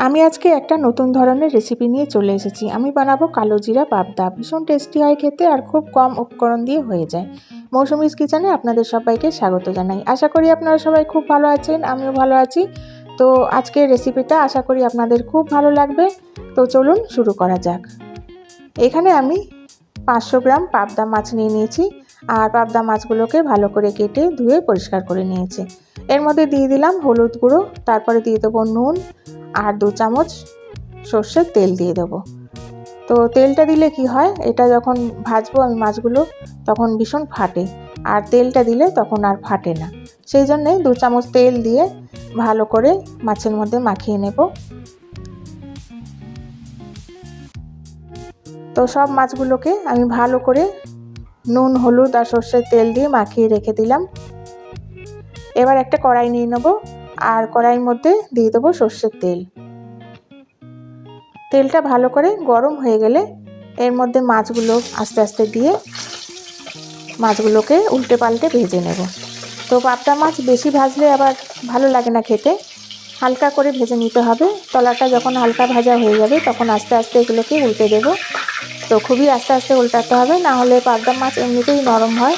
আমি আজকে একটা নতুন ধরনের রেসিপি নিয়ে চলে এসেছি। আমি বানাবো কালো জিরা পাবদা। ভীষণ টেস্টি হয় খেতে আর খুব কম উপকরণ দিয়ে হয়ে যায়। মৌসুমীজ কিচেনে আপনাদের সবাইকে স্বাগত জানাই। আশা করি আপনারা সবাই খুব ভালো আছেন, আমিও ভালো আছি। তো আজকের রেসিপিটা আশা করি আপনাদের খুব ভালো লাগবে। তো চলুন শুরু করা যাক। এখানে আমি 500 গ্রাম পাবদা মাছ নিয়ে নিয়েছি আর পাবদা মাছগুলোকে ভালো করে কেটে ধুয়ে পরিষ্কার করে নিয়েছি। এর মধ্যে দিয়ে দিলাম হলুদ গুঁড়ো, তারপরে দিয়ে দেবো নুন আর 2 চামচ সর্ষের তেল দিয়ে দেবো। তো তেলটা দিলে কি হয়, এটা যখন ভাজবো আমি মাছগুলো তখন ভীষণ ফাটে, আর তেলটা দিলে তখন আর ফাটে না। সেই জন্যে 2 চামচ তেল দিয়ে ভালো করে মাছের মধ্যে মাখিয়ে নেব। তো সব মাছগুলোকে আমি ভালো করে নুন হলুদ আর সর্ষের তেল দিয়ে মাখিয়ে রেখে দিলাম। এবার একটা কড়াই নিয়ে নেব আর কড়াইয়ের মধ্যে দিয়ে দেবো সর্ষের তেল। তেলটা ভালো করে গরম হয়ে গেলে এর মধ্যে মাছগুলো আস্তে আস্তে দিয়ে মাছগুলোকে উল্টে পাল্টে ভেজে নেব। তো পাবদা মাছ বেশি ভাজলে আবার ভালো লাগে না খেতে, হালকা করে ভেজে নিতে হবে। তলাটা যখন হালকা ভাজা হয়ে যাবে তখন আস্তে আস্তে এগুলোকে উল্টে দেব। তো খুবই আস্তে আস্তে উল্টাতে হবে, না হলে পাবদা মাছ এমনিতেই নরম হয়,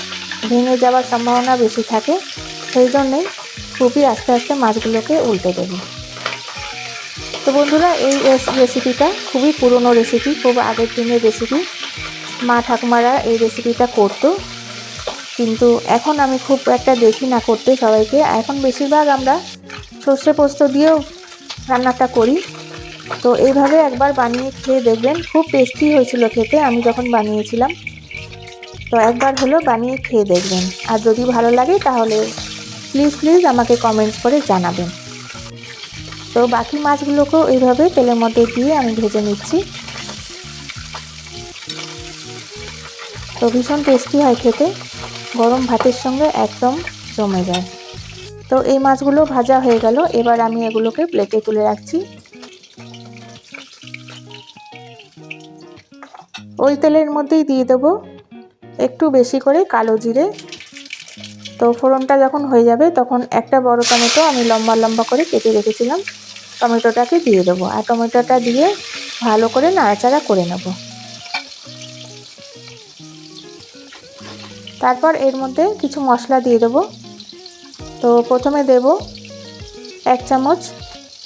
ভেঙে যাওয়ার সম্ভাবনা বেশি থাকে। সেই জন্যেই খুবই আস্তে আস্তে মাছগুলোকে উল্টে দেব। তো বন্ধুরা, এই রেসিপিটা খুবই পুরনো রেসিপি, খুব আগের দিনের রেসিপি। মা ঠাকুমারা এই রেসিপিটা করতো, কিন্তু এখন আমি খুব একটা দেখি না করতে সবাইকে। এখন বেশিরভাগ আমরা সর্ষে পোস্ত দিয়েও রান্নাটা করি। তো এইভাবে একবার বানিয়ে খেয়ে দেখবেন, খুব টেস্টি হয়েছিল খেতে আমি যখন বানিয়েছিলাম। তো একবার হলো বানিয়ে খেয়ে দেখবেন, আর যদি ভালো লাগে তাহলে প্লিজ আমাকে কমেন্টস করে জানাবেন। তো বাকি মাছগুলোকেও এইভাবে তেলের মধ্যে দিয়ে আমি ভেজে নিচ্ছি। তো ভীষণ টেস্টি হয় খেতে, গরম ভাতের সঙ্গে একদম জমে যায়। তো এই মাছগুলো ভাজা হয়ে গেল, এবার আমি এগুলোকে প্লেটে তুলে রাখছি। ওই তেলের মধ্যেই দিয়ে দেবো একটু বেশি করে কালো জিরে। তো ফোড়নটা যখন হয়ে যাবে তখন একটা বড় টমেটো আমি লম্বা লম্বা করে কেটে রেখেছিলাম, টমেটোটাকে দিয়ে দেবো। আর টমেটোটা দিয়ে ভালো করে নাড়াচাড়া করে নেব। তারপর এর মধ্যে কিছু মশলা দিয়ে দেবো। তো প্রথমে দেব 1 চামচ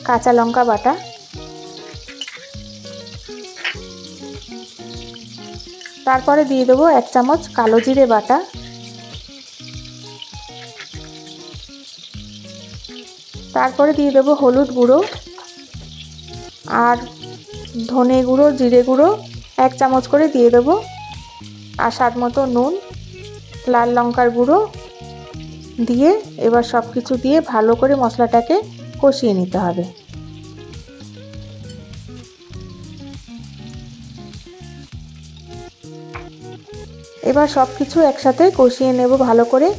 কাঁচা লঙ্কা বাটা, তারপরে দিয়ে দেবো 1 চামচ কালো জিরে বাটা, তারপরে দিয়ে দেবো হলুদ গুঁড়ো আর ধনে গুঁড়ো জিরে গুঁড়ো 1 চামচ করে দিয়ে দেবো, আর স্বাদ মতো নুন, লাল লঙ্কার গুঁড়ো দিয়ে এবার সব কিছু দিয়ে ভালো করে মশলাটাকে কষিয়ে নিতে হবে। এবার সব কিছু একসাথে কষিয়ে নেব ভালো করে।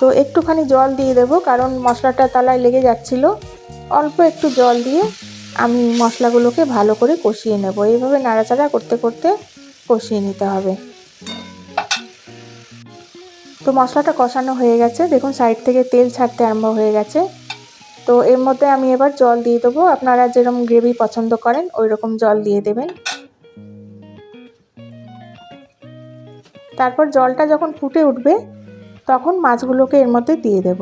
তো একটুখানি জল দিয়ে দেব, কারণ মশলাটা তলায় লেগে যাচ্ছিল। অল্প একটু জল দিয়ে আমি মশলাগুলোকে ভালো করে কষিয়ে নেব। এইভাবে নাড়াচাড়া করতে করতে কষিয়ে নিতে হবে। তো মশলাটা কষানো হয়ে গেছে, দেখুন সাইড থেকে তেল ছাড়তে আরম্ভ হয়ে গেছে। তো এর মধ্যে আমি এবার জল দিয়ে দেবো। আপনারা যেরকম গ্রেভি পছন্দ করেন ওই রকম জল দিয়ে দেবেন। তারপর জলটা যখন ফুটে উঠবে তখন মাছগুলোকে এর মধ্যে দিয়ে দেব,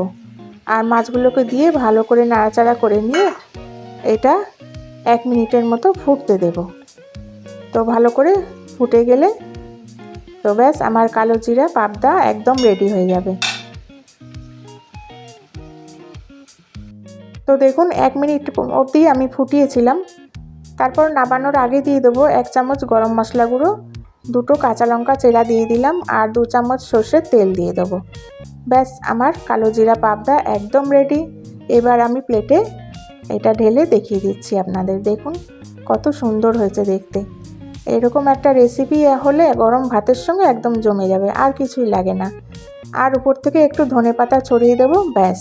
আর মাছগুলোকে দিয়ে ভালো করে নাড়াচাড়া করে নিয়ে এটা 1 মিনিটের মতো ফুটতে দেব। তো ভালো করে ফুটে গেলে তো ব্যাস আমার কালো জিরা পাবদা একদম রেডি হয়ে যাবে। তো দেখুন 1 মিনিট অবধি আমি ফুটিয়েছিলাম। তারপর নামানোর আগে দিয়ে দেবো 1 চামচ গরম মশলা গুঁড়ো, 2টো কাঁচা লঙ্কা চেরা দিয়ে দিলাম, আর 2 চামচ সর্ষের তেল দিয়ে দেবো। ব্যাস আমার কালো জিরা পাবদা একদম রেডি। এবার আমি প্লেটে এটা ঢেলে দেখিয়ে দিচ্ছি আপনাদের। দেখুন কত সুন্দর হয়েছে দেখতে। এরকম একটা রেসিপি হলে গরম ভাতের সঙ্গে একদম জমে যাবে, আর কিছুই লাগে না। আর উপর থেকে একটু ধনেপাতা ছড়িয়ে দেবো, ব্যাস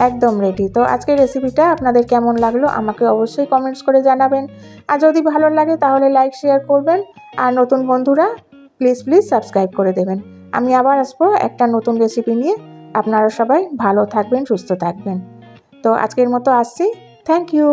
একদম রেডি। তো আজকের রেসিপিটা আপনাদের কেমন লাগলো আমাকে অবশ্যই কমেন্টস করে জানাবেন, আর যদি ভালো লাগে তাহলে লাইক শেয়ার করবেন, আর নতুন বন্ধুরা প্লিজ সাবস্ক্রাইব করে দেবেন। আমি আবার আসবো একটা নতুন রেসিপি নিয়ে। আপনারা সবাই ভালো থাকবেন, সুস্থ থাকবেন। তো আজকের মতো আসছি। Thank you.